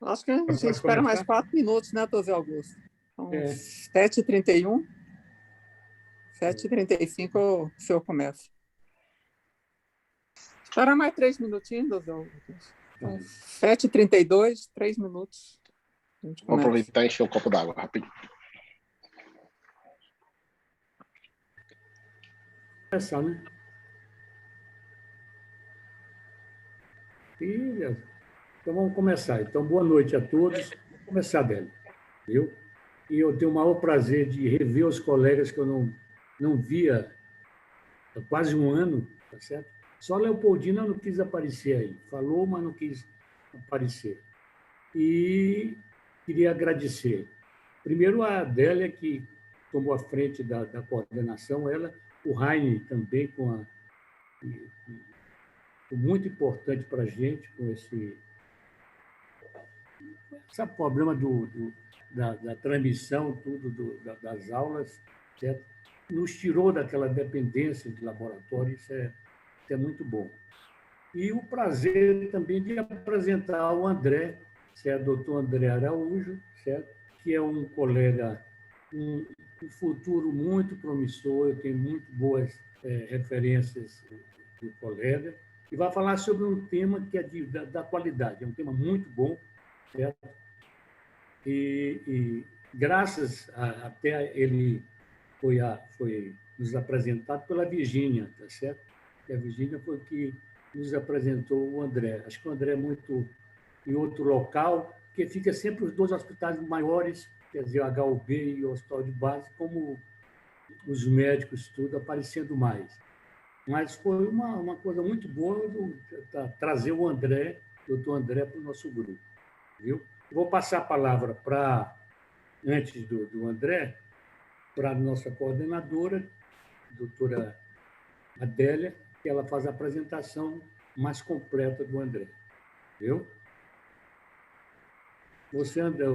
Acho que a gente Pode espera mais começar? 4 minutos, né, José Augusto? Então, É, 7h31, 7h35 o senhor começa. Espera mais 3 minutinhos, José Augusto. Então, 7h32, 3 minutos, a gente Vou começa. aproveitar e encher um copo d'água rapidinho. começar, né? Beleza. Então vamos começar. Então, boa noite a todos. Vamos começar, Délio. Viu? E eu tenho o maior prazer de rever os colegas que eu não via há quase um ano, tá certo? Só a Leopoldina não quis aparecer aí. Falou, mas não quis aparecer. E queria agradecer. Primeiro, a Adélia, que tomou a frente da coordenação, ela, o Heine também, foi muito importante para a gente, com esse problema da transmissão, tudo das aulas, certo? Nos tirou daquela dependência de laboratório, isso é muito bom. E o prazer também de apresentar o André, certo? Doutor André Araújo, certo? Que é um colega, um futuro muito promissor, eu tenho muito boas referências do colega, e vai falar sobre um tema que é da qualidade, é um tema muito bom, certo? E graças até ele foi nos apresentado pela Virgínia, tá certo? E a Virgínia foi que nos apresentou o André. Acho que o André é muito em outro local, porque fica sempre os dois hospitais maiores, quer dizer, o HUB e o Hospital de Base, como os médicos, tudo aparecendo mais. Mas foi uma coisa muito boa trazer o André, doutor André, para o nosso grupo. Viu? Vou passar a palavra antes do André, para a nossa coordenadora, doutora Adélia, que ela faz a apresentação mais completa do André. Viu? Você, André,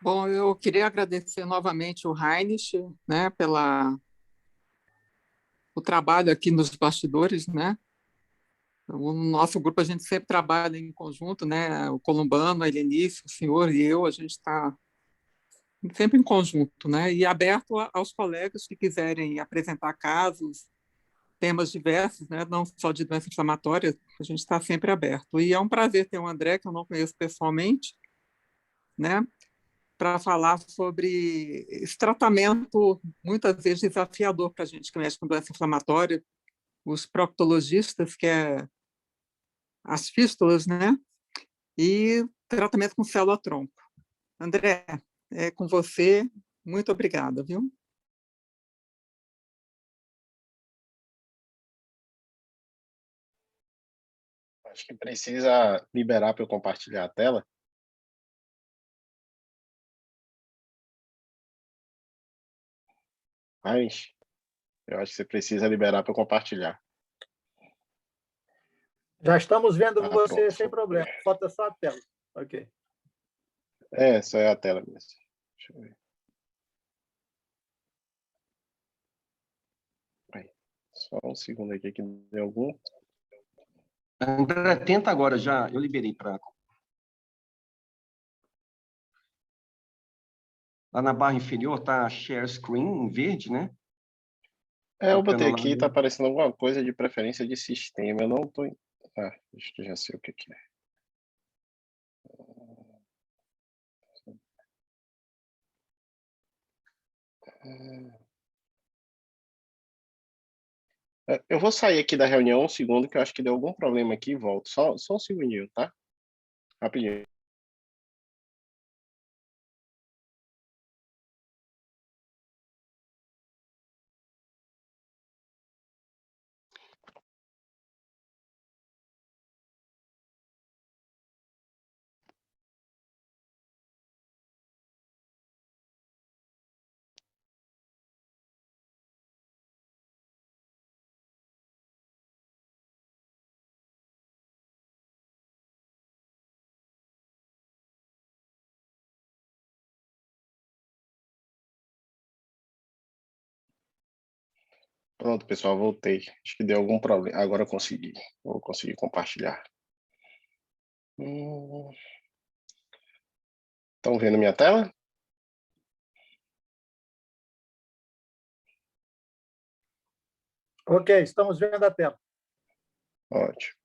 Bom, eu queria agradecer novamente o Heinrich, né, o trabalho aqui nos bastidores, né? O nosso grupo, a gente sempre trabalha em conjunto, né? O Columbano, a Helenice, o senhor e eu, a gente está sempre em conjunto, né? E aberto aos colegas que quiserem apresentar casos, temas diversos, né? Não só de doença inflamatória, a gente está sempre aberto. E é um prazer ter o André, que eu não conheço pessoalmente, né? Para falar sobre esse tratamento, muitas vezes desafiador para a gente que mexe com doença inflamatória, os proctologistas, que é as fístulas, né? E tratamento com célula-tronco. André, é com você. Muito obrigada, viu? Acho que precisa liberar para eu compartilhar a tela. Mas eu acho que você precisa liberar para eu compartilhar. Já estamos vendo você Pronto. sem problema. Falta só a tela. Ok. Só é a tela mesmo. Deixa eu ver. Aí. Só um segundo aqui que deu algum. André, tenta agora já. Eu liberei para. Lá na barra inferior está Share Screen em verde, né? Eu botei aqui, está aparecendo alguma coisa de preferência de sistema. Eu não estou. Acho que já sei o que é. Eu vou sair aqui da reunião um segundo, que eu acho que deu algum problema aqui e volto. Só um segundinho, tá? Rapidinho. Pronto, pessoal, voltei. Acho que deu algum problema. Agora eu consegui. Vou conseguir compartilhar. Estão vendo minha tela? Ok, estamos vendo a tela. Ótimo.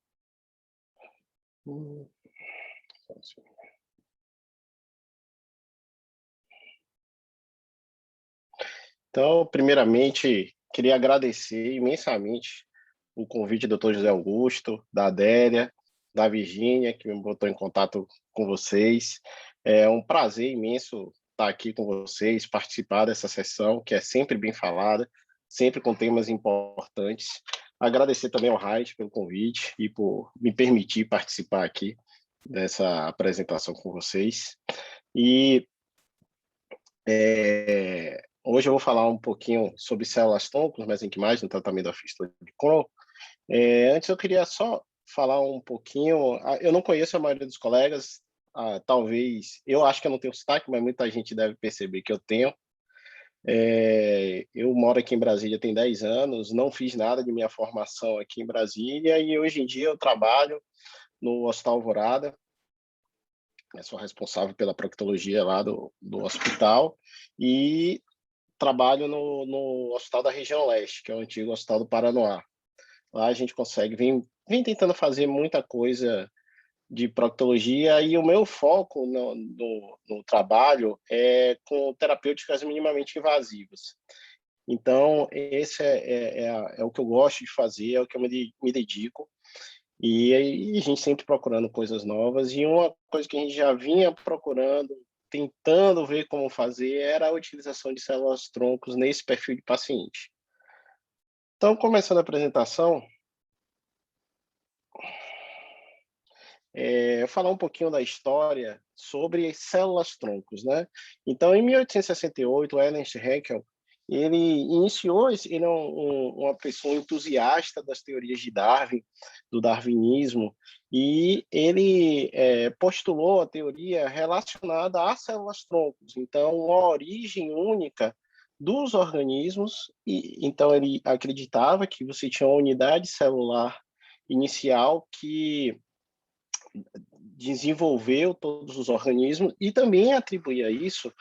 Então, primeiramente, queria agradecer imensamente o convite do Dr. José Augusto, da Adélia, da Virgínia, que me botou em contato com vocês. É um prazer imenso estar aqui com vocês, participar dessa sessão, que é sempre bem falada, sempre com temas importantes. Agradecer também ao Raid pelo convite e por me permitir participar aqui dessa apresentação com vocês. E hoje eu vou falar um pouquinho sobre células-tronco, mesenquimais, no tratamento da fístula de Crohn. Antes eu queria só falar um pouquinho, eu não conheço a maioria dos colegas, talvez, eu acho que eu não tenho sotaque, mas muita gente deve perceber que eu tenho. Eu moro aqui em Brasília tem 10 anos, não fiz nada de minha formação aqui em Brasília e hoje em dia eu trabalho no Hospital Alvorada, eu sou responsável pela proctologia lá do hospital e trabalho no Hospital da Região Leste, que é o antigo Hospital do Paranoá. Lá a gente consegue, vem tentando fazer muita coisa de proctologia e o meu foco no trabalho é com terapêuticas minimamente invasivas. Então, esse é o que eu gosto de fazer, é o que eu me dedico. E aí a gente sempre procurando coisas novas. E uma coisa que a gente já vinha procurando, tentando ver como fazer, era a utilização de células-troncos nesse perfil de paciente. Então, começando a apresentação, falar um pouquinho da história sobre células-troncos, né? Então, em 1868, Ernst Haeckel, ele iniciou, ele é uma pessoa entusiasta das teorias de Darwin, do darwinismo, e ele postulou a teoria relacionada a células-troncos. Então, uma origem única dos organismos, e então ele acreditava que você tinha uma unidade celular inicial que desenvolveu todos os organismos e também atribuía isso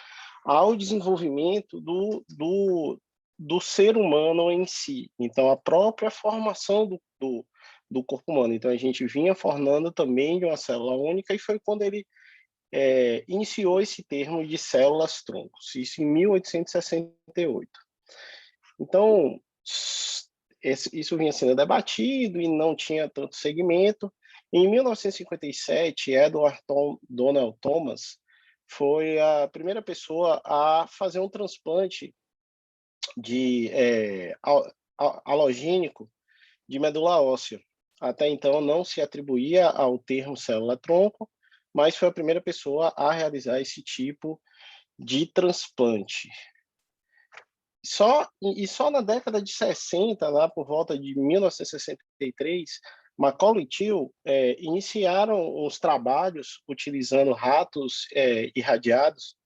ao desenvolvimento do ser humano em si. Então, a própria formação do corpo humano. Então, a gente vinha formando também de uma célula única e foi quando ele iniciou esse termo de células-troncos, isso em 1868. Então, isso vinha sendo debatido e não tinha tanto segmento. Em 1957, Edward Donald Thomas foi a primeira pessoa a fazer um transplante de alogênico de medula óssea. Até então não se atribuía ao termo célula-tronco, mas foi a primeira pessoa a realizar esse tipo de transplante. Só na década de 60, lá por volta de 1963, Macaulay e Thiel iniciaram os trabalhos utilizando ratos irradiados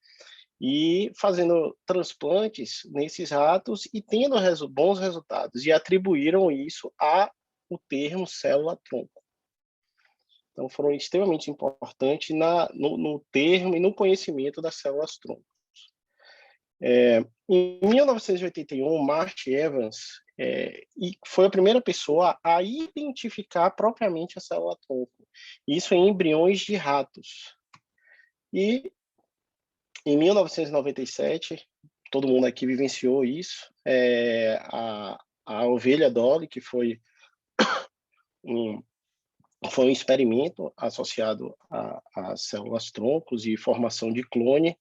e fazendo transplantes nesses ratos e tendo bons resultados, e atribuíram isso ao termo célula-tronco. Então, foram extremamente importantes no termo e no conhecimento das células-tronco. Em 1981, Marty Evans foi a primeira pessoa a identificar propriamente a célula-tronco, isso em embriões de ratos. E em 1997, todo mundo aqui vivenciou isso, a ovelha Dolly, que foi um experimento associado a células-troncos e formação de clone.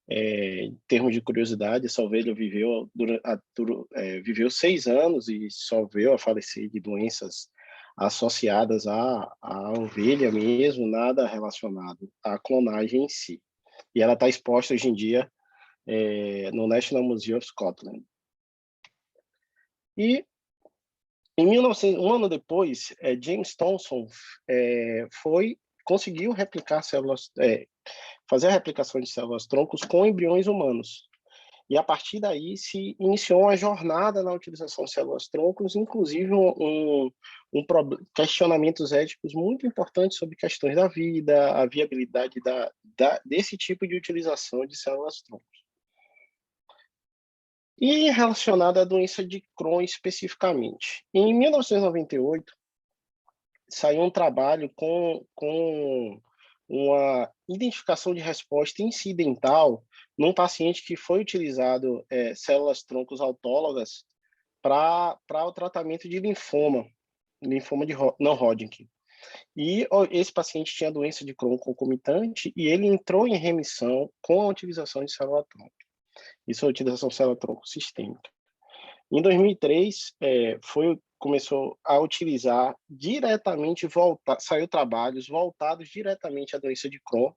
Em termos de curiosidade, essa ovelha viveu 6 anos e só veio a falecer de doenças associadas à ovelha mesmo, nada relacionado à clonagem em si. E ela está exposta hoje em dia no National Museum of Scotland. E um ano depois, James Thomson conseguiu replicar fazer a replicação de células-troncos com embriões humanos. E a partir daí se iniciou uma jornada na utilização de células-troncos, inclusive questionamentos éticos muito importantes sobre questões da vida, a viabilidade desse tipo de utilização de células-troncos. E relacionada à doença de Crohn especificamente. Em 1998, saiu um trabalho com uma identificação de resposta incidental num paciente que foi utilizado células-troncos autólogas para o tratamento de linfoma de não-Hodgkin. E esse paciente tinha doença de Crohn concomitante e ele entrou em remissão com a utilização de célula-tronco. Isso é a utilização de célula-tronco sistêmica. Em 2003, começou a utilizar diretamente, saiu trabalhos voltados diretamente à doença de Crohn,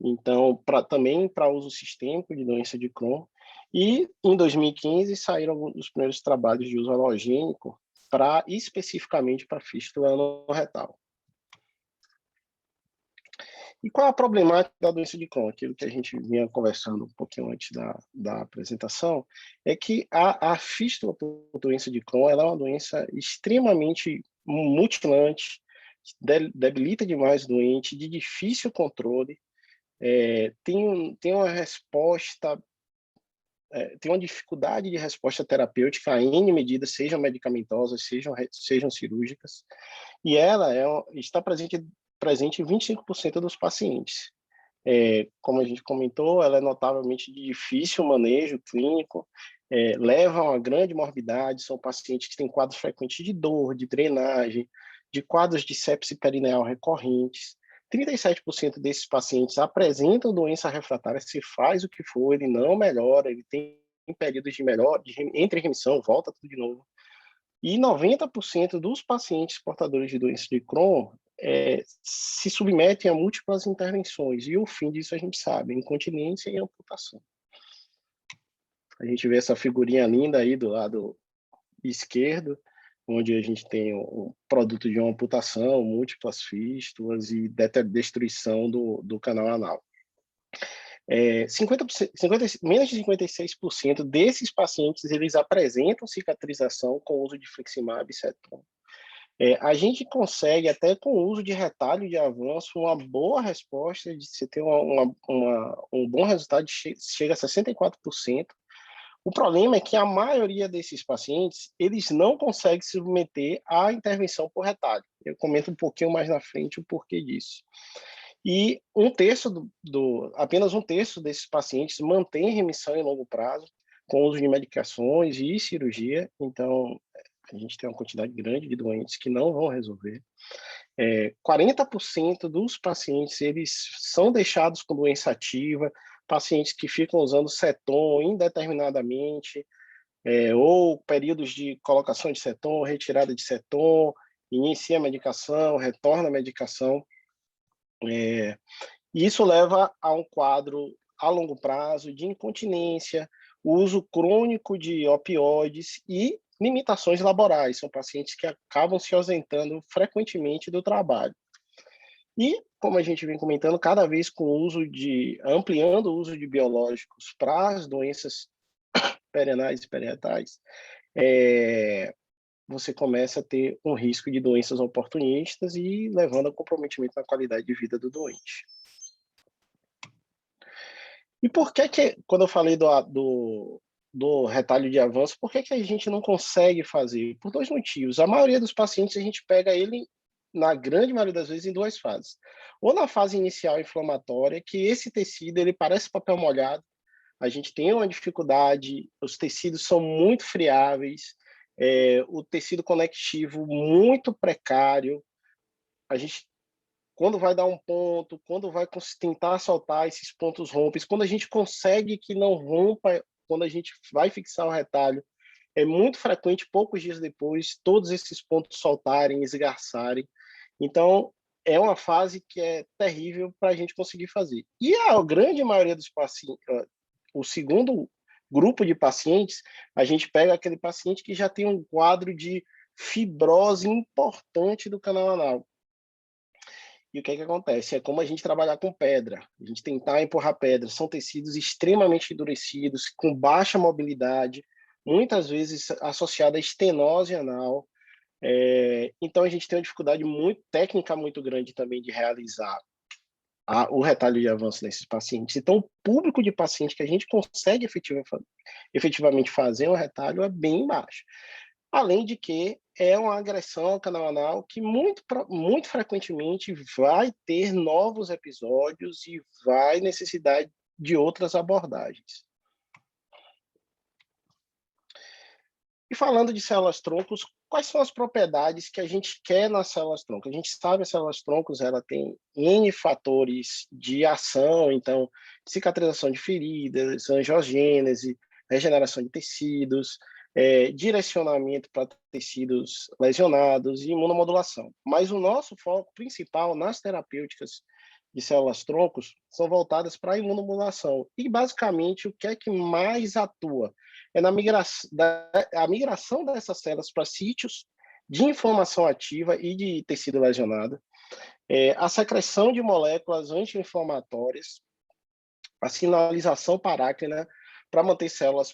então também para uso sistêmico de doença de Crohn, e em 2015 saíram alguns dos primeiros trabalhos de uso halogênico especificamente para fístula anorretal. E qual a problemática da doença de Crohn? Aquilo que a gente vinha conversando um pouquinho antes da apresentação, é que a fístula por doença de Crohn ela é uma doença extremamente mutilante, debilita demais o doente, de difícil controle, tem uma resposta, tem uma dificuldade de resposta terapêutica a N medidas, sejam medicamentosas, sejam cirúrgicas, e ela está presente em 25% dos pacientes. Como a gente comentou, ela é notavelmente de difícil manejo clínico, leva a uma grande morbidade, são pacientes que têm quadros frequentes de dor, de drenagem, de quadros de sepse perineal recorrentes. 37% desses pacientes apresentam doença refratária, se faz o que for, ele não melhora, ele tem períodos de melhora, entre remissão, volta tudo de novo. E 90% dos pacientes portadores de doença de Crohn se submetem a múltiplas intervenções, e o fim disso a gente sabe, incontinência e amputação. A gente vê essa figurinha linda aí do lado esquerdo, onde a gente tem o produto de uma amputação, múltiplas fístulas e destruição do canal anal. Menos de 56% desses pacientes eles apresentam cicatrização com o uso de fliximab e cetron. A gente consegue, até com o uso de retalho de avanço, uma boa resposta, de se ter um bom resultado, chega a 64%. O problema é que a maioria desses pacientes, eles não conseguem se submeter à intervenção por retalho. Eu comento um pouquinho mais na frente o porquê disso. E apenas um terço desses pacientes mantém remissão em longo prazo, com uso de medicações e cirurgia. Então, a gente tem uma quantidade grande de doentes que não vão resolver. 40% dos pacientes eles são deixados com doença ativa, pacientes que ficam usando ceton indeterminadamente, ou períodos de colocação de ceton, retirada de ceton, inicia a medicação, retorna a medicação. E isso leva a um quadro a longo prazo de incontinência, uso crônico de opioides e limitações laborais. São pacientes que acabam se ausentando frequentemente do trabalho. E, como a gente vem comentando, cada vez ampliando o uso de biológicos para as doenças perianais e periretais, você começa a ter um risco de doenças oportunistas e levando a comprometimento na qualidade de vida do doente. E por que quando eu falei do retalho de avanço, por que a gente não consegue fazer? Por dois motivos. A maioria dos pacientes, a gente pega ele, na grande maioria das vezes, em duas fases. Ou na fase inicial inflamatória, que esse tecido ele parece papel molhado, a gente tem uma dificuldade, os tecidos são muito friáveis, o tecido conectivo muito precário, a gente, quando vai dar um ponto, quando vai tentar soltar esses pontos rompem, quando a gente consegue que não rompa, quando a gente vai fixar o retalho, é muito frequente, poucos dias depois, todos esses pontos soltarem, esgarçarem. Então, é uma fase que é terrível para a gente conseguir fazer. E a grande maioria dos pacientes, o segundo grupo de pacientes, a gente pega aquele paciente que já tem um quadro de fibrose importante do canal anal. E o que é que acontece? É como a gente trabalhar com pedra, a gente tentar empurrar pedra. São tecidos extremamente endurecidos, com baixa mobilidade, muitas vezes associada a estenose anal. Então, a gente tem uma dificuldade técnica muito grande também de realizar o retalho de avanço nesses pacientes. Então, o público de paciente que a gente consegue efetivamente fazer um retalho é bem baixo. Além de que é uma agressão ao canal anal que muito frequentemente vai ter novos episódios e vai necessitar de outras abordagens. E falando de células-troncos, quais são as propriedades que a gente quer nas células-troncos? A gente sabe que as células-troncos ela tem N fatores de ação, então, cicatrização de feridas, angiogênese, regeneração de tecidos, direcionamento para tecidos lesionados e imunomodulação. Mas o nosso foco principal nas terapêuticas de células-troncos são voltadas para a imunomodulação. E, basicamente, o que é que mais atua? É na a migração dessas células para sítios de inflamação ativa e de tecido lesionado, a secreção de moléculas anti-inflamatórias, a sinalização parácrina para manter células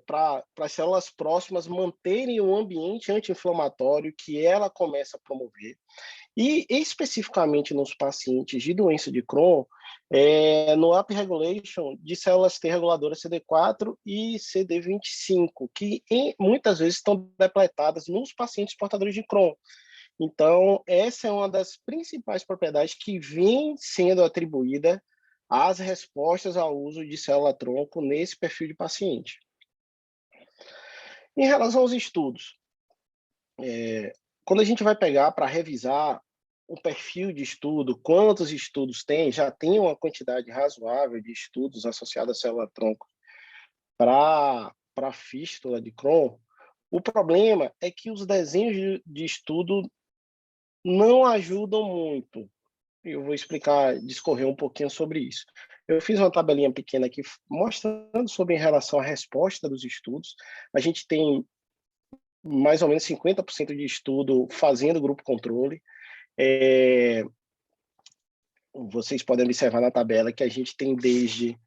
para as células próximas manterem o ambiente anti-inflamatório que ela começa a promover. E, especificamente nos pacientes de doença de Crohn, no upregulation de células T reguladoras CD4 e CD25, que muitas vezes estão depletadas nos pacientes portadores de Crohn. Então, essa é uma das principais propriedades que vem sendo atribuída às respostas ao uso de célula-tronco nesse perfil de paciente. Em relação aos estudos, quando a gente vai pegar para revisar o perfil de estudo, quantos estudos tem, já tem uma quantidade razoável de estudos associados à célula-tronco para fístula de Crohn. O problema é que os desenhos de estudo não ajudam muito. Eu vou discorrer um pouquinho sobre isso. Eu fiz uma tabelinha pequena aqui mostrando sobre em relação à resposta dos estudos. A gente tem mais ou menos 50% de estudo fazendo grupo controle. Vocês podem observar na tabela que a gente tem desde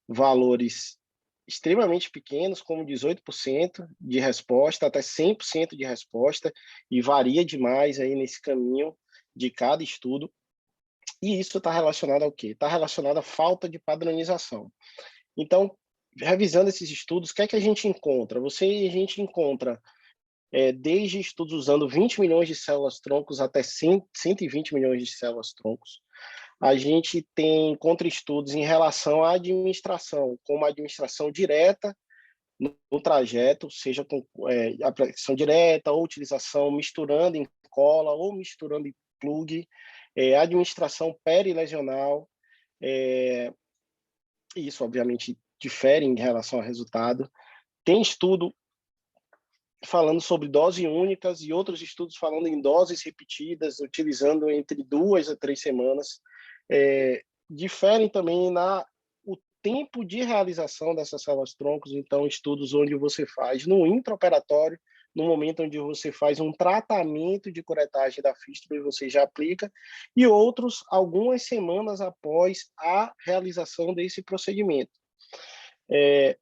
valores extremamente pequenos, como 18% de resposta, até 100% de resposta, e varia demais aí nesse caminho de cada estudo. E isso está relacionado ao quê? Está relacionado à falta de padronização. Então, revisando esses estudos, o que é que a gente encontra? A gente encontra desde estudos usando 20 milhões de células-troncos até 120 milhões de células-troncos. A gente tem contra-estudos em relação à administração, como a administração direta no trajeto, seja com aplicação direta ou utilização misturando em cola ou misturando em plug, administração perilesional, isso obviamente difere em relação ao resultado. Tem estudo falando sobre doses únicas e outros estudos falando em doses repetidas, utilizando entre 2 a 3 semanas. Diferem também o tempo de realização dessas células-troncos, então estudos onde você faz no intraoperatório, no momento onde você faz um tratamento de curetagem da fístula e você já aplica, e outros algumas semanas após a realização desse procedimento.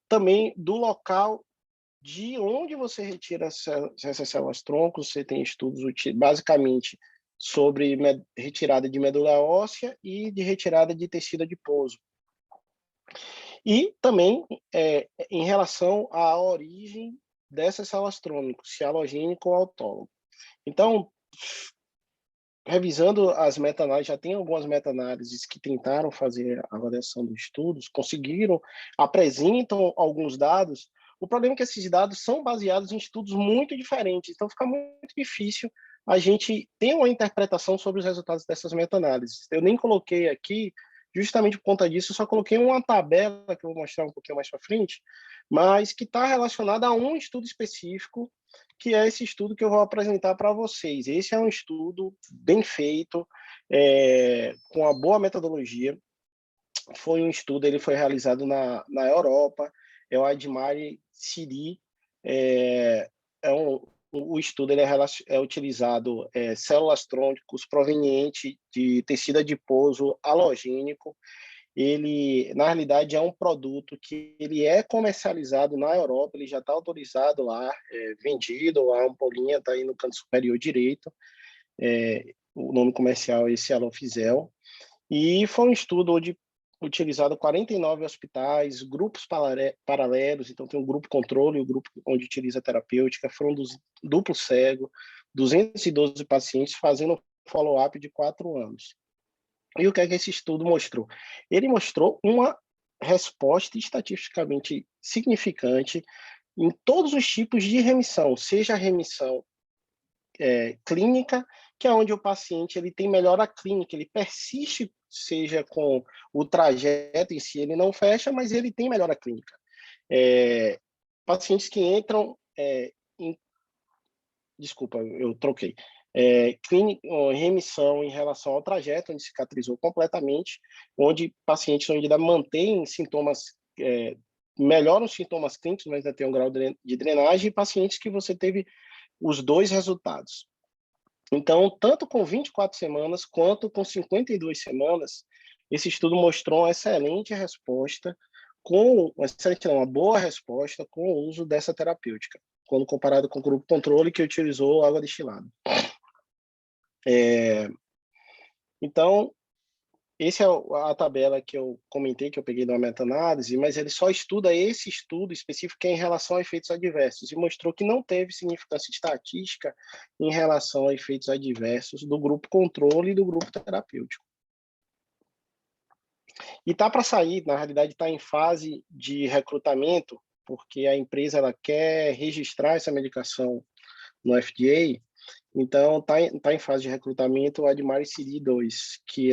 Também do local de onde você retira essas células-troncos, você tem estudos basicamente sobre retirada de medula óssea e de retirada de tecido adiposo. E também em relação à origem dessas células-troncos, se halogênico ou autólogo. Então, revisando as meta-análises, já tem algumas meta-análises que tentaram fazer a avaliação dos estudos, apresentam alguns dados. O problema é que esses dados são baseados em estudos muito diferentes, então fica muito difícil a gente ter uma interpretação sobre os resultados dessas meta-análises. Eu nem coloquei aqui, justamente por conta disso, eu só coloquei uma tabela, que eu vou mostrar um pouquinho mais para frente, mas que está relacionada a um estudo específico, que é esse estudo que eu vou apresentar para vocês. Esse é um estudo bem feito, com uma boa metodologia. Foi um estudo, ele foi realizado na Europa, é o Admari Siri, é um o estudo ele é utilizado células tronco provenientes de tecido adiposo halogênico. Ele, na realidade, é um produto que ele é comercializado na Europa, ele já está autorizado lá, vendido, a ampolinha está aí no canto superior direito, o nome comercial é esse Alofisel, e foi um estudo onde utilizado 49 hospitais, grupos paralelos, então tem um grupo controle, o grupo onde utiliza a terapêutica, foram duplo cego, 212 pacientes fazendo follow-up de 4 anos. E o que é que esse estudo mostrou? Ele mostrou uma resposta estatisticamente significante em todos os tipos de remissão, seja a remissão clínica, que é onde o paciente ele tem melhora clínica, ele persiste, seja com o trajeto em si, ele não fecha, mas ele tem melhora clínica. Pacientes que entram desculpa, eu troquei. Remissão em relação ao trajeto, onde cicatrizou completamente, onde pacientes ainda mantêm sintomas, melhoram os sintomas clínicos, mas ainda tem um grau de drenagem, e pacientes que você teve os dois resultados. Então, tanto com 24 semanas, quanto com 52 semanas, esse estudo mostrou uma excelente resposta, uma boa resposta com o uso dessa terapêutica, quando comparado com o grupo controle que utilizou água destilada. Então, essa é a tabela que eu comentei, que eu peguei de uma meta-análise, mas ele só estuda esse estudo específico em relação a efeitos adversos, e mostrou que não teve significância estatística em relação a efeitos adversos do grupo controle e do grupo terapêutico. E está para sair, na realidade está em fase de recrutamento, porque a empresa ela quer registrar essa medicação no FDA, então está em fase de recrutamento o Admire CD2, que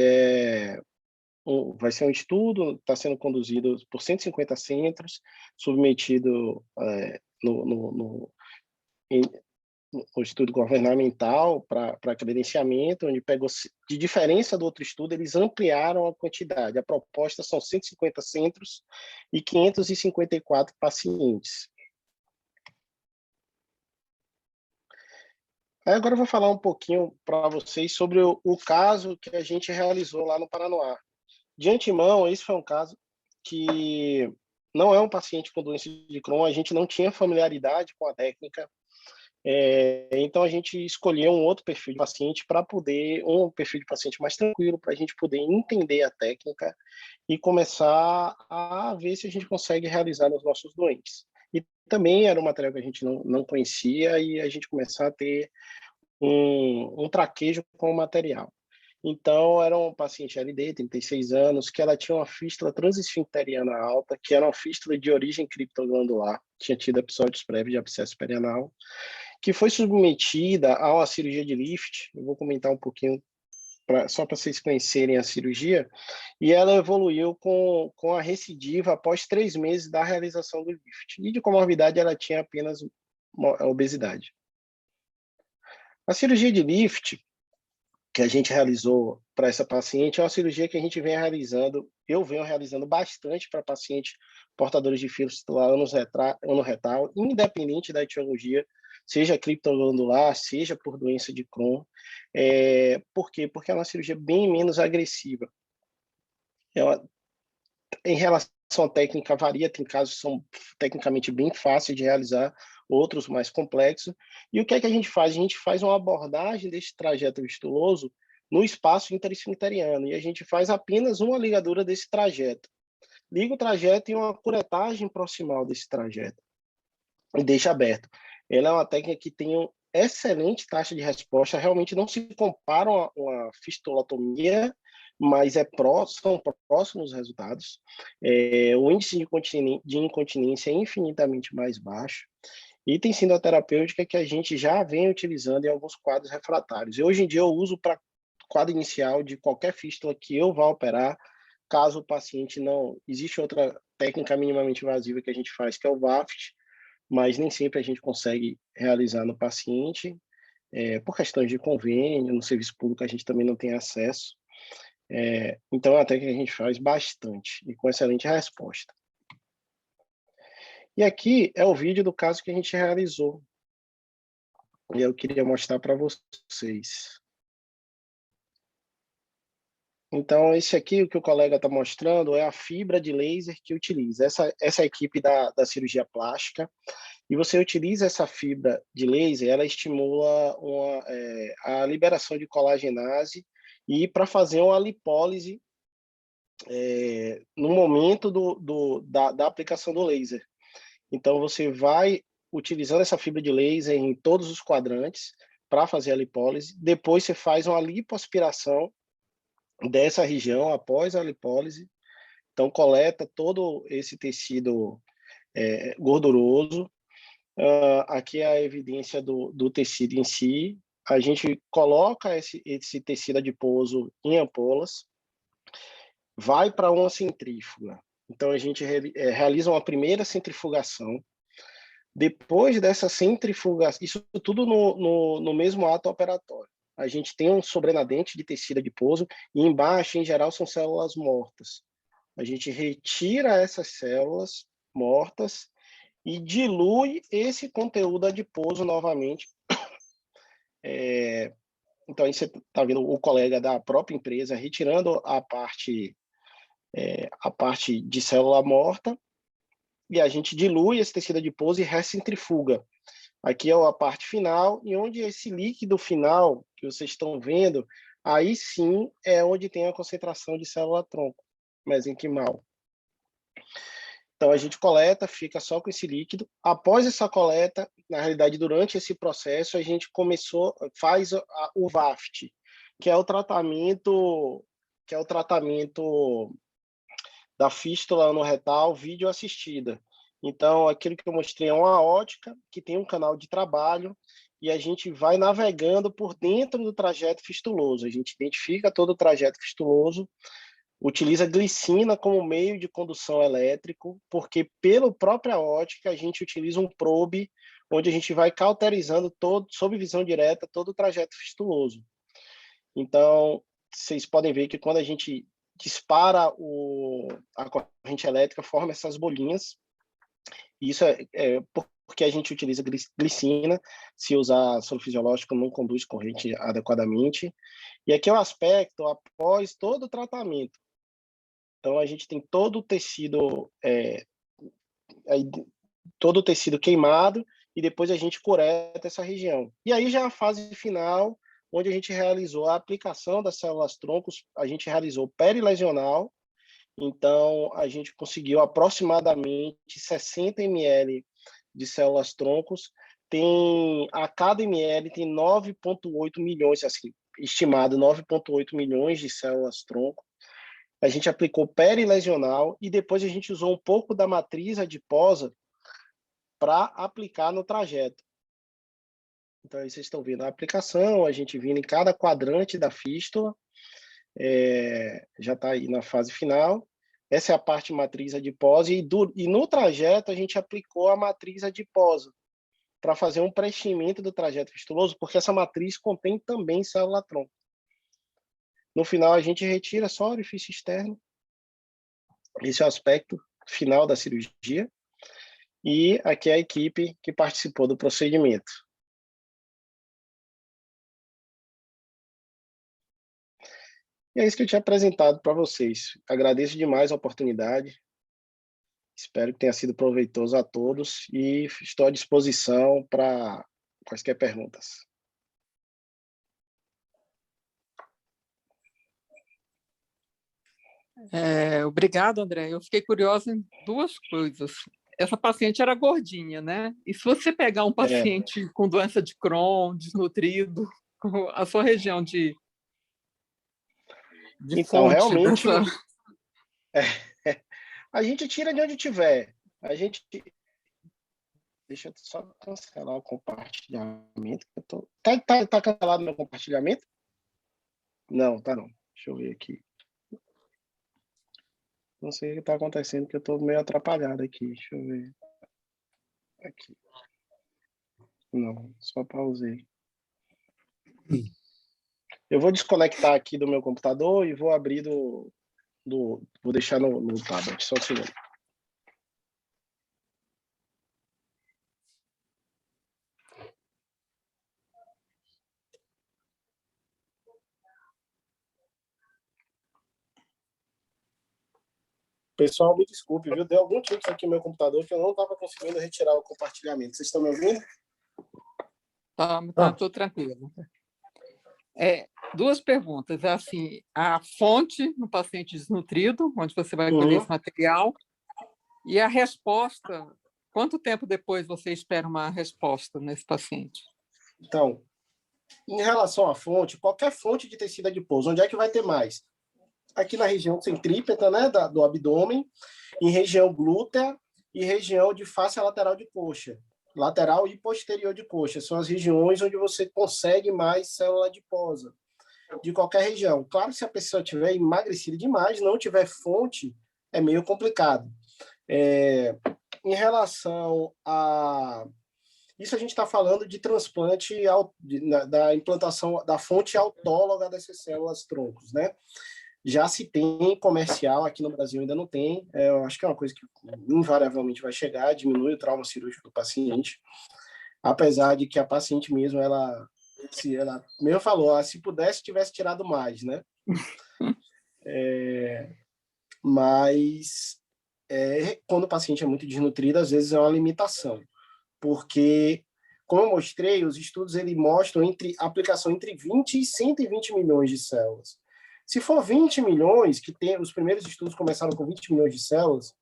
vai ser um estudo, está sendo conduzido por 150 centros, submetido no estudo governamental para credenciamento, onde pegou, de diferença do outro estudo, eles ampliaram a quantidade. A proposta são 150 centros e 554 pacientes. Agora eu vou falar um pouquinho para vocês sobre o caso que a gente realizou lá no Paranoá. De antemão, esse foi um caso que não é um paciente com doença de Crohn, a gente não tinha familiaridade com a técnica, então a gente escolheu um outro perfil de paciente um perfil de paciente mais tranquilo, para a gente poder entender a técnica e começar a ver se a gente consegue realizar nos nossos doentes. E também era um material que a gente não conhecia e a gente começar a ter um traquejo com o material. Então, era um paciente LD, 36 anos, que ela tinha uma fístula transesfincteriana alta, que era uma fístula de origem criptoglandular, tinha tido episódios prévios de abscesso perianal, que foi submetida a uma cirurgia de lift. Eu vou comentar um pouquinho, só para vocês conhecerem a cirurgia, e ela evoluiu com a recidiva após 3 meses da realização do lift. E de comorbidade, ela tinha apenas obesidade. A cirurgia de lift que a gente realizou para essa paciente é uma cirurgia que a gente eu venho realizando bastante para pacientes portadores de fístula titular anorretal, independente da etiologia, seja criptoglandular, seja por doença de Crohn. Por quê? Porque é uma cirurgia bem menos agressiva. Em relação à técnica, varia, tem casos que são tecnicamente bem fáceis de realizar, outros mais complexos. E o que é que a gente faz? A gente faz uma abordagem desse trajeto vistuloso no espaço interesfincteriano, e a gente faz apenas uma ligadura desse trajeto. Liga o trajeto e uma curetagem proximal desse trajeto, e deixa aberto. Ela é uma técnica que tem uma excelente taxa de resposta, realmente não se compara a uma fistulotomia, mas são próximos os resultados. O índice de incontinência é infinitamente mais baixo, e tem sido a terapêutica que a gente já vem utilizando em alguns quadros refratários. E hoje em dia eu uso para quadro inicial de qualquer fístula que eu vá operar, caso o paciente não... Existe outra técnica minimamente invasiva que a gente faz, que é o VAFT, mas nem sempre a gente consegue realizar no paciente, por questões de convênio, no serviço público a gente também não tem acesso. Então é uma técnica que a gente faz bastante e com excelente resposta. E aqui é o vídeo do caso que a gente realizou. E eu queria mostrar para vocês. Então, esse aqui, o que o colega está mostrando, é a fibra de laser que utiliza. Essa é a equipe da cirurgia plástica. E você utiliza essa fibra de laser, ela estimula a liberação de colagenase e para fazer uma lipólise no momento da aplicação do laser. Então, você vai utilizando essa fibra de laser em todos os quadrantes para fazer a lipólise. Depois, você faz uma lipoaspiração dessa região após a lipólise. Então, coleta todo esse tecido gorduroso. Aqui é a evidência do tecido em si. A gente coloca esse tecido adiposo em ampolas, vai para uma centrífuga. Então, a gente realiza uma primeira centrifugação. Depois dessa centrifugação, isso tudo no mesmo ato operatório. A gente tem um sobrenadente de tecido adiposo e embaixo, em geral, são células mortas. A gente retira essas células mortas e dilui esse conteúdo adiposo novamente. Então, aí você está vendo o colega da própria empresa retirando a parte de célula morta, e a gente dilui esse tecido adiposo e recentrifuga. Aqui é a parte final, e onde esse líquido final que vocês estão vendo, aí sim é onde tem a concentração de célula-tronco mesenquimal. Então, a gente coleta, fica só com esse líquido. Após essa coleta, na realidade, durante esse processo, a gente faz o VAFT, que é o tratamento da fístula anorretal videoassistida. Então, aquilo que eu mostrei é uma ótica que tem um canal de trabalho e a gente vai navegando por dentro do trajeto fistuloso. A gente identifica todo o trajeto fistuloso, utiliza glicina como meio de condução elétrico, porque pela própria ótica a gente utiliza um probe onde a gente vai cauterizando sob visão direta, todo o trajeto fistuloso. Então, vocês podem ver que quando a gente dispara a corrente elétrica, forma essas bolinhas. Isso é porque a gente utiliza glicina. Se usar soro fisiológico, não conduz corrente adequadamente. E aqui é o aspecto após todo o tratamento. Então, a gente tem todo o tecido queimado e depois a gente cureta essa região. E aí já a fase final, onde a gente realizou a aplicação das células-troncos, a gente realizou perilesional. Então, a gente conseguiu aproximadamente 60 ml de células-troncos. A cada ml tem 9,8 milhões, assim, estimado 9,8 milhões de células-tronco. A gente aplicou perilesional e depois a gente usou um pouco da matriz adiposa para aplicar no trajeto. Então, aí vocês estão vendo a aplicação, a gente vindo em cada quadrante da fístula, já está aí na fase final. Essa é a parte matriz adiposa, e no trajeto a gente aplicou a matriz adiposa para fazer um preenchimento do trajeto fistuloso, porque essa matriz contém também célula-tronco. No final, a gente retira só o orifício externo. Esse é o aspecto final da cirurgia. E aqui é a equipe que participou do procedimento. E é isso que eu tinha apresentado para vocês. Agradeço demais a oportunidade. Espero que tenha sido proveitoso a todos e estou à disposição para quaisquer perguntas. Obrigado, André. Eu fiquei curiosa em duas coisas. Essa paciente era gordinha, né? E se você pegar um paciente com doença de Crohn, desnutrido, a sua região de então, fonte realmente, dessa... a gente tira de onde tiver. Deixa eu só cancelar o compartilhamento. Tá cancelado meu compartilhamento? Não, tá não. Deixa eu ver aqui. Não sei o que está acontecendo, porque eu estou meio atrapalhado aqui. Deixa eu ver. Aqui. Não, só pausei. Eu vou desconectar aqui do meu computador e vou abrir vou deixar no tablet. Só um segundo. Pessoal, me desculpe, viu? Deu algum tilt aqui no meu computador que eu não estava conseguindo retirar o compartilhamento. Vocês estão me ouvindo? Tá tudo tranquilo. Duas perguntas. Assim, a fonte no paciente desnutrido, onde você vai colher esse material, e a resposta, quanto tempo depois você espera uma resposta nesse paciente? Então, em relação à fonte, qualquer fonte de tecido adiposo, onde é que vai ter mais? Aqui na região centrípeta, né, do abdômen, em região glútea e região de face lateral de coxa. Lateral e posterior de coxa. São as regiões onde você consegue mais célula adiposa, de qualquer região. Claro, se a pessoa tiver emagrecido demais, não tiver fonte, é meio complicado. Em relação a... Isso a gente está falando de transplante, da implantação da fonte autóloga dessas células troncos, né? Já se tem comercial, aqui no Brasil ainda não tem. Eu acho que é uma coisa que invariavelmente vai chegar, diminui o trauma cirúrgico do paciente, apesar de que a paciente mesmo, ela mesmo falou, se pudesse, tivesse tirado mais, né? Mas quando o paciente é muito desnutrido, às vezes é uma limitação, porque, como eu mostrei, os estudos eles mostram aplicação entre 20 e 120 milhões de células. Se for 20 milhões, os primeiros estudos começaram com 20 milhões de células,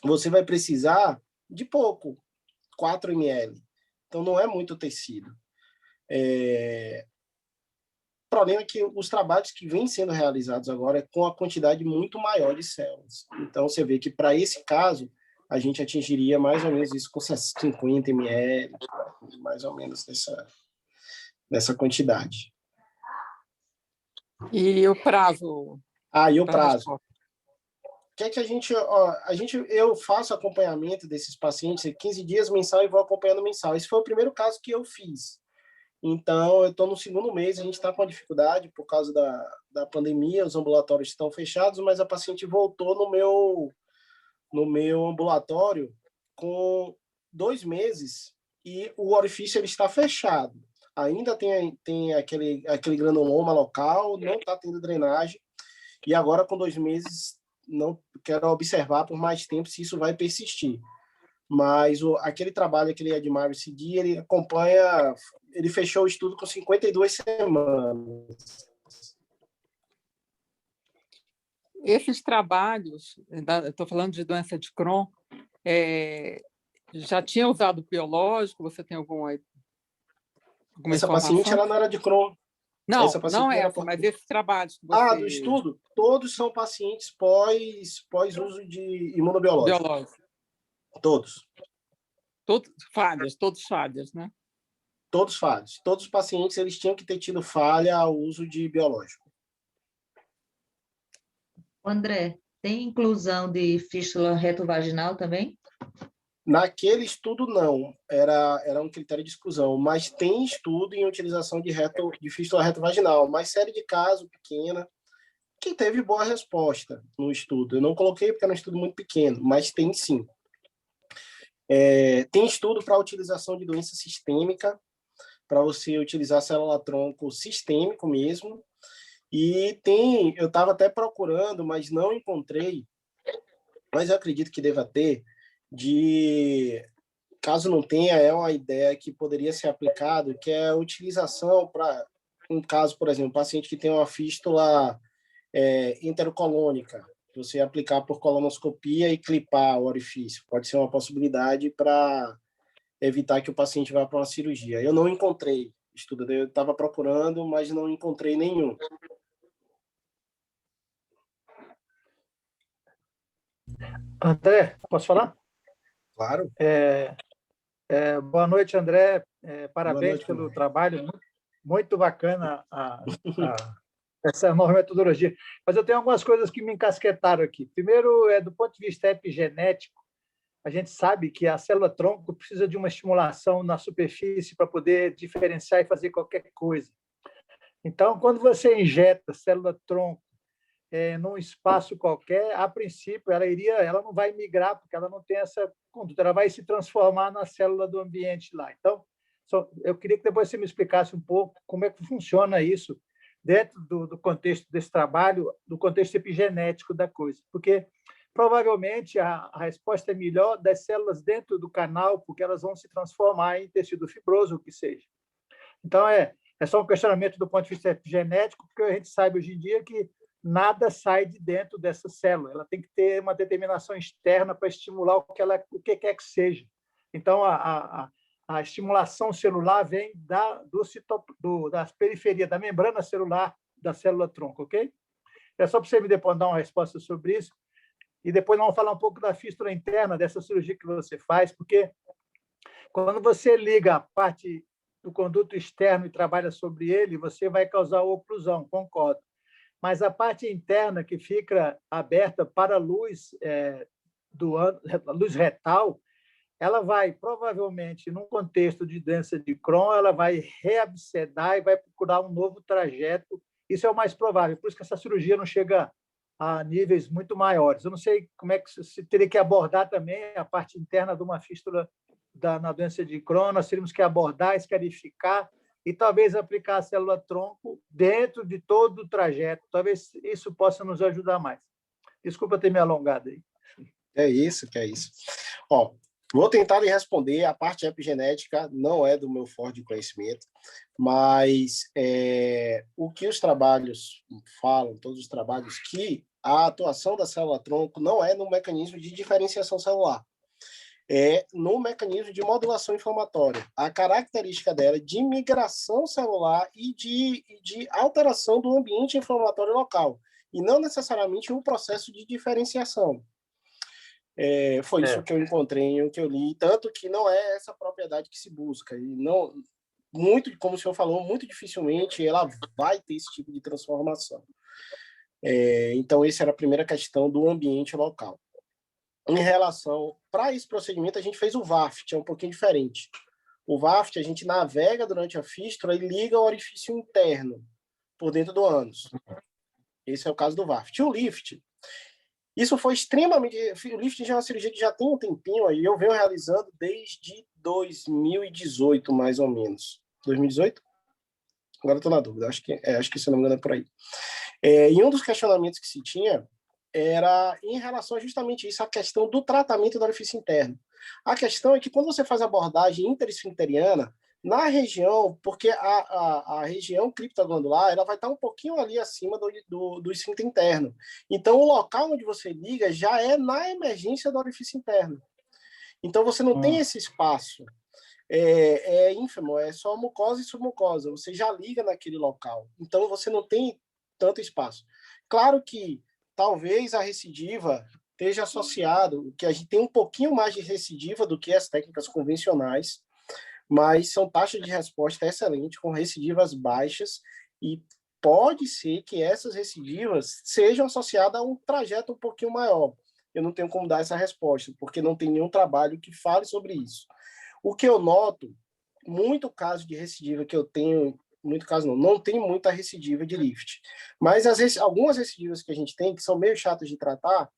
você vai precisar de pouco, 4 ml. Então, não é muito tecido. O problema é que os trabalhos que vêm sendo realizados agora é com a quantidade muito maior de células. Então, você vê que, para esse caso, a gente atingiria mais ou menos isso com 50 ml, mais ou menos nessa quantidade. E o prazo? E o prazo. O que é que eu faço acompanhamento desses pacientes, 15 dias mensal, e vou acompanhando mensal. Esse foi o primeiro caso que eu fiz. Então, eu estou no segundo mês, a gente está com uma dificuldade por causa da pandemia, os ambulatórios estão fechados, mas a paciente voltou no meu ambulatório com 2 meses e o orifício ele está fechado. Ainda tem aquele granuloma local, não está tendo drenagem, e agora com 2 meses não quero observar por mais tempo se isso vai persistir. Mas aquele trabalho, aquele Edmar CD, ele acompanha, ele fechou o estudo com 52 semanas. Esses trabalhos, estou falando de doença de Crohn, já tinha usado biológico? Você tem alguma essa informação? Paciente, ela não era de Crohn. Não, não é essa, mas esses trabalhos que você... do estudo, todos são pacientes pós-uso de imunobiológico. Biológico. Todos. Todos falhas, né? Todos falhos. Todos os pacientes eles tinham que ter tido falha ao uso de biológico. André, tem inclusão de fístula retovaginal também? Naquele estudo, não. Era um critério de exclusão, mas tem estudo em utilização de fístula retovaginal, mas série de caso pequena, que teve boa resposta no estudo. Eu não coloquei porque era um estudo muito pequeno, mas tem sim. Tem estudo para utilização de doença sistêmica, para você utilizar célula-tronco sistêmico mesmo, e eu estava até procurando, mas não encontrei, mas eu acredito que deva ter, caso não tenha, é uma ideia que poderia ser aplicado, que é a utilização para um caso, por exemplo, um paciente que tem uma fístula enterocolônica, você aplicar por colonoscopia e clipar o orifício. Pode ser uma possibilidade para evitar que o paciente vá para uma cirurgia. Eu não encontrei estudo, eu estava procurando, mas não encontrei nenhum. André, posso falar? Claro. Boa noite, André. Parabéns noite, pelo trabalho. Muito bacana essa nova metodologia. Mas eu tenho algumas coisas que me encasquetaram aqui. Primeiro, do ponto de vista epigenético, a gente sabe que a célula-tronco precisa de uma estimulação na superfície para poder diferenciar e fazer qualquer coisa. Então, quando você injeta célula-tronco num espaço qualquer, a princípio, ela não vai migrar, porque ela não tem essa conduta, ela vai se transformar na célula do ambiente lá. Então, eu queria que depois você me explicasse um pouco como é que funciona isso dentro do contexto desse trabalho, do contexto epigenético da coisa. Porque provavelmente a resposta é melhor das células dentro do canal, porque elas vão se transformar em tecido fibroso, o que seja. Então, é só um questionamento do ponto de vista genético, porque a gente sabe hoje em dia que nada sai de dentro dessa célula. Ela tem que ter uma determinação externa para estimular o que quer que seja. Então, a estimulação celular vem da periferia, da membrana celular da célula-tronco, ok? É só para você me depois dar uma resposta sobre isso. E depois vamos falar um pouco da fístula interna, dessa cirurgia que você faz, porque quando você liga a parte do conduto externo e trabalha sobre ele, você vai causar oclusão, concordo. Mas a parte interna, que fica aberta para a luz, a luz retal, ela vai, provavelmente, num contexto de doença de Crohn, ela vai reabscedar e vai procurar um novo trajeto. Isso é o mais provável, por isso que essa cirurgia não chega a níveis muito maiores. Eu não sei como é que se teria que abordar também a parte interna de uma fístula na doença de Crohn. Nós teríamos que abordar, escarificar e talvez aplicar a célula-tronco dentro de todo o trajeto. Talvez isso possa nos ajudar mais. Desculpa ter me alongado aí. É isso. Ó, vou tentar lhe responder. A parte epigenética não é do meu forte de conhecimento, mas o que os trabalhos falam, todos os trabalhos, que a atuação da célula-tronco não é no mecanismo de diferenciação celular, é no mecanismo de modulação inflamatória. A característica dela é de migração celular e de alteração do ambiente inflamatório local, e não necessariamente um processo de diferenciação. Foi isso que eu encontrei, o que eu li, tanto que não é essa propriedade que se busca. E não, muito, como o senhor falou, muito dificilmente ela vai ter esse tipo de transformação. Então, essa era a primeira questão do ambiente local. Em relação, para esse procedimento, a gente fez o VAFT, é um pouquinho diferente. O VAFT, a gente navega durante a fístula e liga o orifício interno por dentro do ânus. Esse é o caso do VAFT. O LIFT, isso foi extremamente... O LIFT já é uma cirurgia que já tem um tempinho aí, eu venho realizando desde 2018, mais ou menos. 2018? Agora estou na dúvida, acho que se não me engano é por aí. E um dos questionamentos que se tinha era em relação a justamente isso, a questão do tratamento do orifício interno. A questão é que quando você faz abordagem interesfincteriana, na região, porque a região criptoglandular, ela vai estar um pouquinho ali acima do esfíncter interno. Então, o local onde você liga já é na emergência do orifício interno. Então, você não tem esse espaço. É ínfimo, é só mucosa e submucosa. Você já liga naquele local. Então, você não tem tanto espaço. Claro que talvez a recidiva esteja associado, que a gente tem um pouquinho mais de recidiva do que as técnicas convencionais, mas são taxas de resposta excelentes, com recidivas baixas, e pode ser que essas recidivas sejam associadas a um trajeto um pouquinho maior. Eu não tenho como dar essa resposta, porque não tem nenhum trabalho que fale sobre isso. O que eu noto, muito caso de recidiva que eu tenho, muito caso não tem muita recidiva de lift, mas algumas recidivas que a gente tem, que são meio chatas de tratar,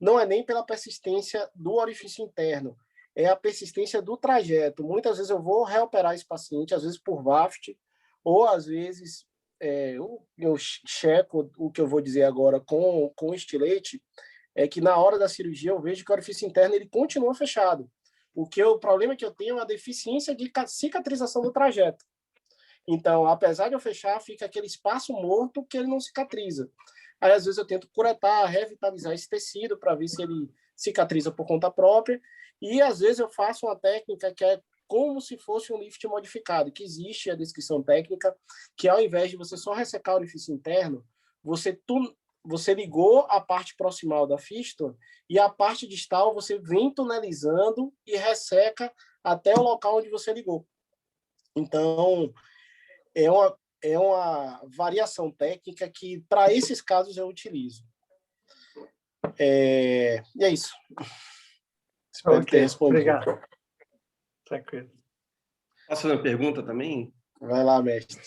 não é nem pela persistência do orifício interno, é a persistência do trajeto. Muitas vezes eu vou reoperar esse paciente, às vezes por VAFT, ou às vezes eu checo o que eu vou dizer agora com estilete, é que na hora da cirurgia eu vejo que o orifício interno ele continua fechado. O problema que eu tenho é a deficiência de cicatrização do trajeto. Então, apesar de eu fechar, fica aquele espaço morto que ele não cicatriza. Aí, às vezes, eu tento curetar, revitalizar esse tecido para ver se ele cicatriza por conta própria. E, às vezes, eu faço uma técnica que é como se fosse um lift modificado, que existe a descrição técnica, que ao invés de você só ressecar o orifício interno, você ligou a parte proximal da fístula e a parte distal você vem tunelizando e resseca até o local onde você ligou. Então, é uma variação técnica que, para esses casos, eu utilizo. E é isso. Espero ter respondido. Obrigado. Tranquilo. Posso fazer uma pergunta também? Vai lá, mestre.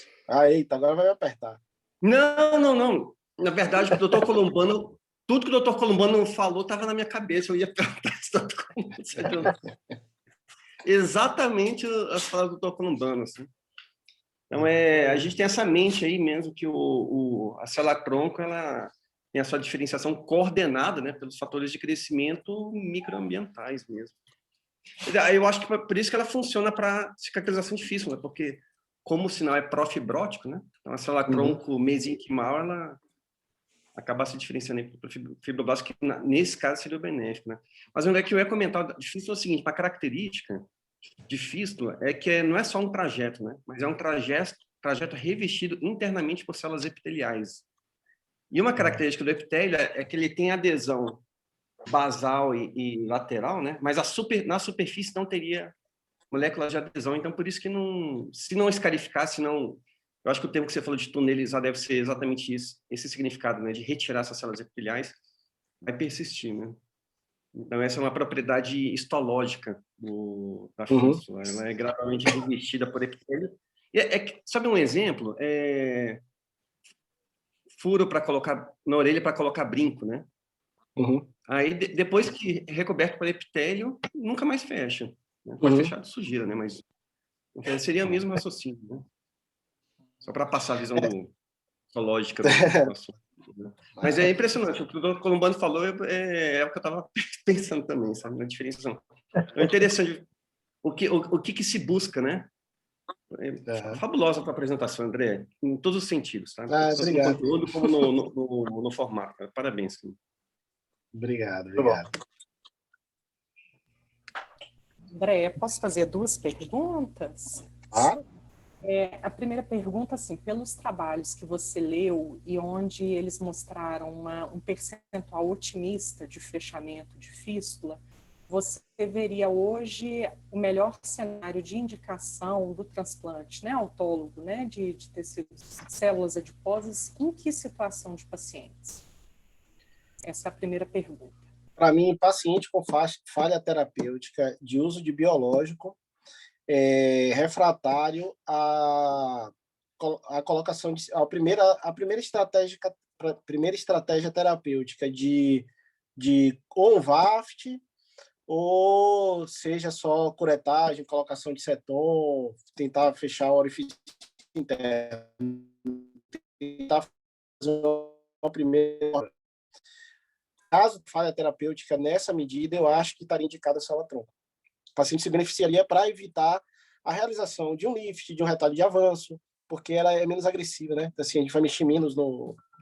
Eita, agora vai me apertar. Não. Na verdade, o doutor Columbano, tudo que o doutor Columbano falou estava na minha cabeça. Eu ia perguntar isso. Exatamente as palavras do doutor Columbano. Assim. Então, a gente tem essa mente aí mesmo que a célula-tronco, ela tem a sua diferenciação coordenada, né, pelos fatores de crescimento microambientais mesmo. Eu acho que por isso que ela funciona para cicatrização de fístula, porque como o sinal é profibrótico, né, então a célula tronco mesenquimal, ela acaba se diferenciando para o fibroblasto, que nesse caso seria o benéfico, né? Mas onde é que eu ia comentar de fístula é o seguinte: a característica de fístula é que não é só um trajeto, né, mas é um trajeto revestido internamente por células epiteliais. E uma característica do epitélio é que ele tem adesão basal e lateral, né? Mas na superfície não teria moléculas de adesão. Então, por isso que se não escarificar, eu acho que o termo que você falou de tunelizar deve ser exatamente esse significado, né? De retirar essas células epiteliais, vai persistir, né? Então, essa é uma propriedade histológica da fístula. Ela é gradualmente revestida por epitélio. Sabe um exemplo? Furo para colocar na orelha para colocar brinco, né? Aí, depois que é recoberto por epitélio, nunca mais fecha. Né? Pode fechar de sujeira, né? Mas seria o mesmo raciocínio, né? Só para passar a visão histológica do assunto. Né? Mas é impressionante. O que o Dr. Columbano falou é o que eu estava pensando também, sabe? Na diferenciação. É interessante o que se busca, né? Fabulosa a tua apresentação, André, em todos os sentidos, tá? Tanto Obrigado. no conteúdo como no formato. Tá? Parabéns. Obrigado. André, posso fazer 2 perguntas? A primeira pergunta, assim, pelos trabalhos que você leu e onde eles mostraram um percentual otimista de fechamento de fístula, você veria hoje o melhor cenário de indicação do transplante, né, autólogo, né, de tecidos, células adiposas, em que situação de pacientes? Essa é a primeira pergunta. Para mim, paciente com falha terapêutica de uso de biológico refratário à colocação a primeira estratégia terapêutica de ou um VAFT, ou seja só curetagem, colocação de ceton, tentar fechar o orifício interno, tentar fazer uma primeira. Caso falha terapêutica nessa medida, eu acho que estaria indicada a célula tronco. O paciente se beneficiaria para evitar a realização de um lift, de um retalho de avanço, porque ela é menos agressiva, né? Assim, a gente vai mexer menos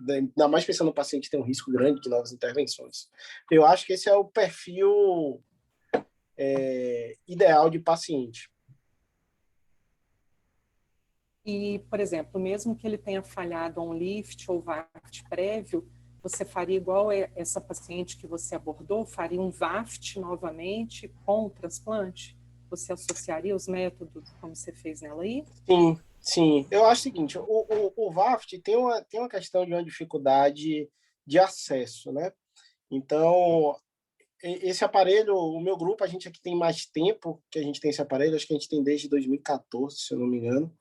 ainda mais pensando no paciente que tem um risco grande de novas intervenções. Eu acho que esse é o perfil ideal de paciente. E, por exemplo, mesmo que ele tenha falhado a um lift ou VAFT prévio, você faria igual essa paciente que você abordou? Faria um VAFT novamente com o transplante? Você associaria os métodos como você fez nela aí? Sim. Eu acho o seguinte, o VAFT tem uma questão de uma dificuldade de acesso, né? Então, esse aparelho, o meu grupo, a gente aqui tem mais tempo que a gente tem esse aparelho, acho que a gente tem desde 2014, se eu não me engano.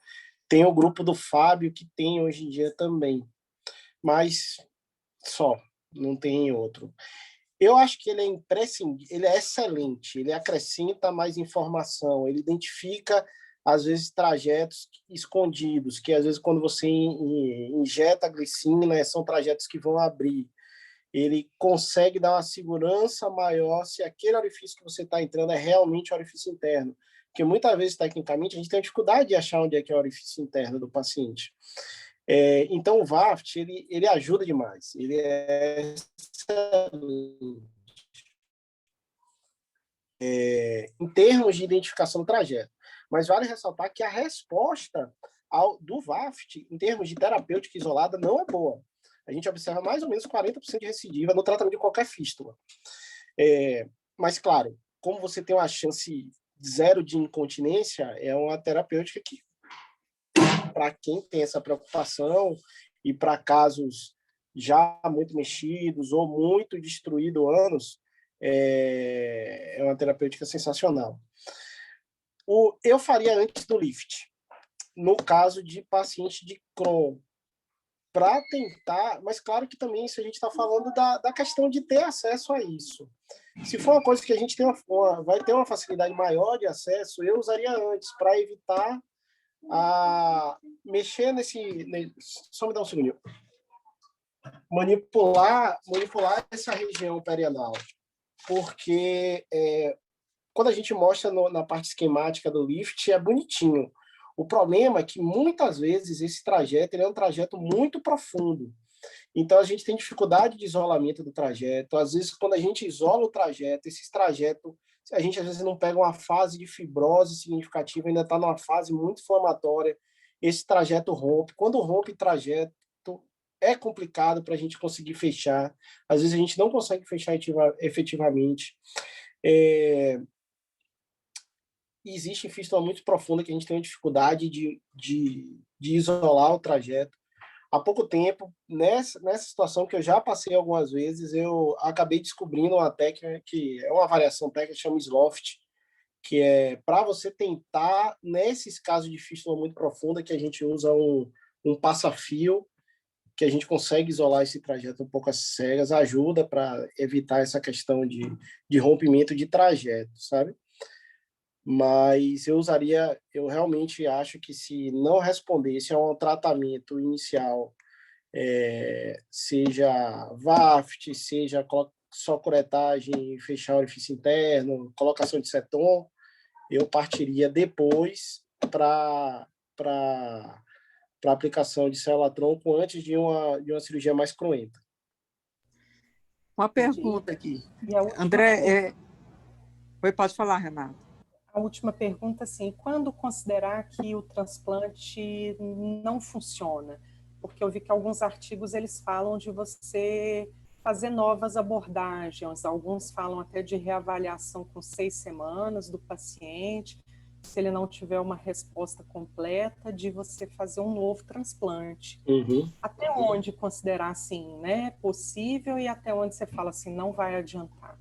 Tem o grupo do Fábio, que tem hoje em dia também, mas só, não tem outro. Eu acho que ele é imprescindível, ele é excelente, ele acrescenta mais informação, ele identifica, às vezes, trajetos escondidos, que às vezes quando você injeta a glicina, são trajetos que vão abrir. Ele consegue dar uma segurança maior se aquele orifício que você está entrando é realmente o orifício interno. Porque muitas vezes, tecnicamente, a gente tem dificuldade de achar onde é que é o orifício interno do paciente. Então, o VAFT, ele ajuda demais. Ele é em termos de identificação do trajeto. Mas vale ressaltar que a resposta do VAFT, em termos de terapêutica isolada, não é boa. A gente observa mais ou menos 40% de recidiva no tratamento de qualquer fístula. Mas, claro, como você tem uma chance zero de incontinência, é uma terapêutica que, para quem tem essa preocupação e para casos já muito mexidos ou muito destruídos anos, é uma terapêutica sensacional. Eu faria antes do lift, no caso de paciente de Crohn, para tentar, mas claro que também isso a gente está falando da questão de ter acesso a isso. Se for uma coisa que a gente vai ter uma facilidade maior de acesso, eu usaria antes, para evitar mexer nesse... Só me dá um segundinho. manipular essa região perianal, porque quando a gente mostra na parte esquemática do lift, é bonitinho. O problema é que, muitas vezes, esse trajeto ele é um trajeto muito profundo. Então, a gente tem dificuldade de isolamento do trajeto. Às vezes, quando a gente isola o trajeto, esses trajetos, a gente, às vezes, não pega uma fase de fibrose significativa, ainda está numa fase muito inflamatória. Esse trajeto rompe. Quando rompe o trajeto, é complicado para a gente conseguir fechar. Às vezes, a gente não consegue fechar efetivamente. Existe fístula muito profunda que a gente tem uma dificuldade de isolar o trajeto. Há pouco tempo, nessa situação que eu já passei algumas vezes, eu acabei descobrindo uma técnica que é uma variação técnica, chama Sloft, que é para você tentar, nesses casos de fístula muito profunda, que a gente usa um passa-fio, que a gente consegue isolar esse trajeto um pouco às cegas, ajuda para evitar essa questão de rompimento de trajeto, sabe? Mas eu realmente acho que, se não respondesse a um tratamento inicial, seja VAFT, seja só curetagem, fechar o orifício interno, colocação de ceton, eu partiria depois para aplicação de célula-tronco antes de uma cirurgia mais cruenta. Uma pergunta aqui. André, Oi, pode falar, Renato. A última pergunta, assim, quando considerar que o transplante não funciona? Porque eu vi que alguns artigos eles falam de você fazer novas abordagens, alguns falam até de reavaliação com 6 semanas do paciente, se ele não tiver uma resposta completa, de você fazer um novo transplante. Uhum. Até onde considerar, assim, né, possível, e até onde você fala assim, não vai adiantar?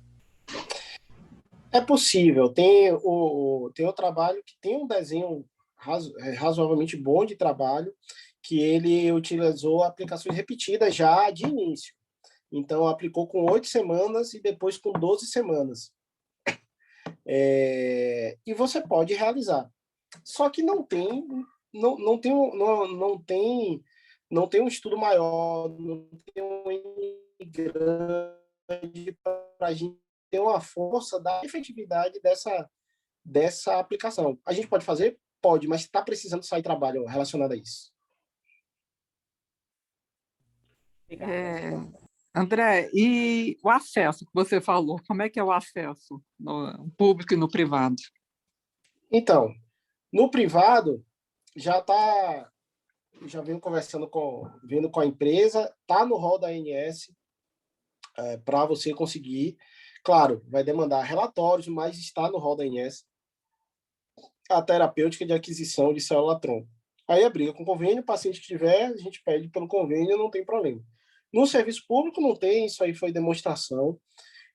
É possível. Tem o trabalho que tem um desenho razoavelmente bom de trabalho, que ele utilizou aplicações repetidas já de início. Então, aplicou com 8 semanas e depois com 12 semanas. E você pode realizar. Só que não tem um estudo maior, não tem um grande para a gente ter uma força da efetividade dessa aplicação. A gente pode fazer? Pode, mas está precisando sair trabalho relacionado a isso. André, e o acesso que você falou, como é que é o acesso no público e no privado? Então, no privado, já venho conversando vendo com a empresa, está no rol da ANS, para você conseguir. Claro, vai demandar relatórios, mas está no rol da ANS a terapêutica de aquisição de célula-tronco. Aí briga com o convênio, o paciente que tiver, a gente pede pelo convênio, não tem problema. No serviço público não tem, isso aí foi demonstração.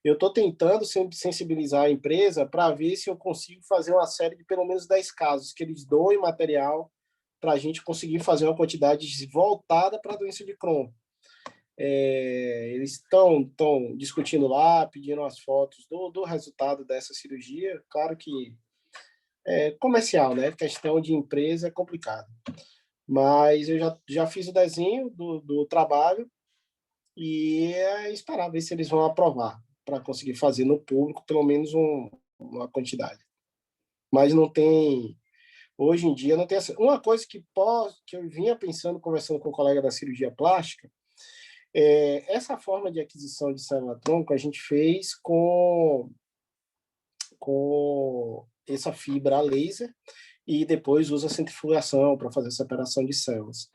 Eu estou tentando sempre sensibilizar a empresa para ver se eu consigo fazer uma série de pelo menos 10 casos, que eles doem material para a gente conseguir fazer uma quantidade voltada para a doença de Crohn. Eles estão discutindo lá, pedindo as fotos do resultado dessa cirurgia. Claro que é comercial, né? Questão de empresa é complicado. Mas eu já fiz o desenho do trabalho e esperar ver se eles vão aprovar para conseguir fazer no público pelo menos uma quantidade. Mas não tem... Hoje em dia não tem... Uma coisa que eu vinha pensando, conversando com um colega da cirurgia plástica, essa forma de aquisição de célula-tronco a gente fez com essa fibra a laser e depois usa centrifugação para fazer separação de células.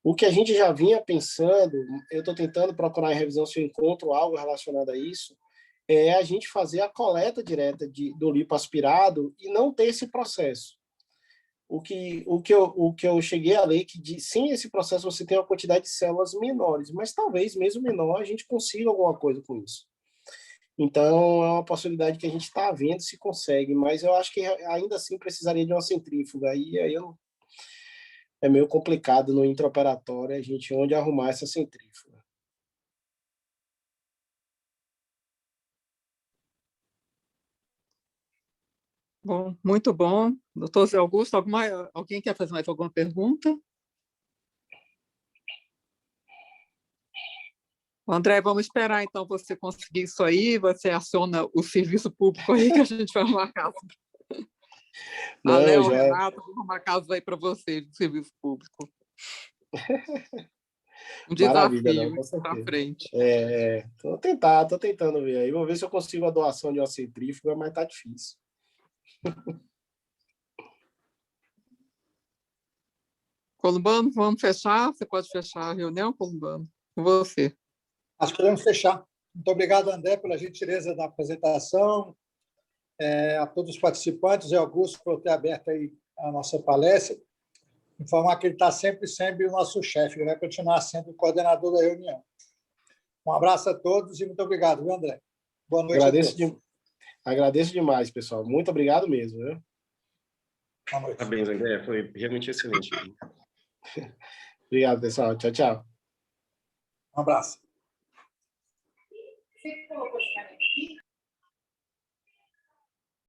O que a gente já vinha pensando, eu estou tentando procurar em revisão se eu encontro algo relacionado a isso, é a gente fazer a coleta direta do lipoaspirado e não ter esse processo. O que eu cheguei a ler que sem esse processo você tem uma quantidade de células menores, mas talvez mesmo menor a gente consiga alguma coisa com isso. Então é uma possibilidade que a gente está vendo se consegue, mas eu acho que ainda assim precisaria de uma centrífuga. Aí é meio complicado no intraoperatório a gente onde arrumar essa centrífuga. Bom, muito bom. Doutor Zé Augusto, alguém quer fazer mais alguma pergunta? André, vamos esperar, então, você conseguir isso aí, você aciona o serviço público aí, que a gente vai arrumar casa. A Léo, Renato, vou arrumar casa aí para você, do serviço público. Um desafio para frente. Tô tentando ver aí. Vou ver se eu consigo a doação de uma centrífuga, mas tá difícil. Columbano, vamos fechar? Você pode fechar a reunião, Columbano? Com você. Nós podemos fechar. Muito obrigado, André, pela gentileza da apresentação, a todos os participantes e Augusto por ter aberto aí a nossa palestra. Informar que ele está sempre o nosso chefe, ele vai continuar sendo o coordenador da reunião. Um abraço a todos e muito obrigado, viu, André? Boa noite a todos. Agradeço demais, pessoal. Muito obrigado mesmo. Viu? Boa noite. Parabéns, André. Foi realmente excelente. Obrigado, pessoal. Tchau, tchau. Um abraço.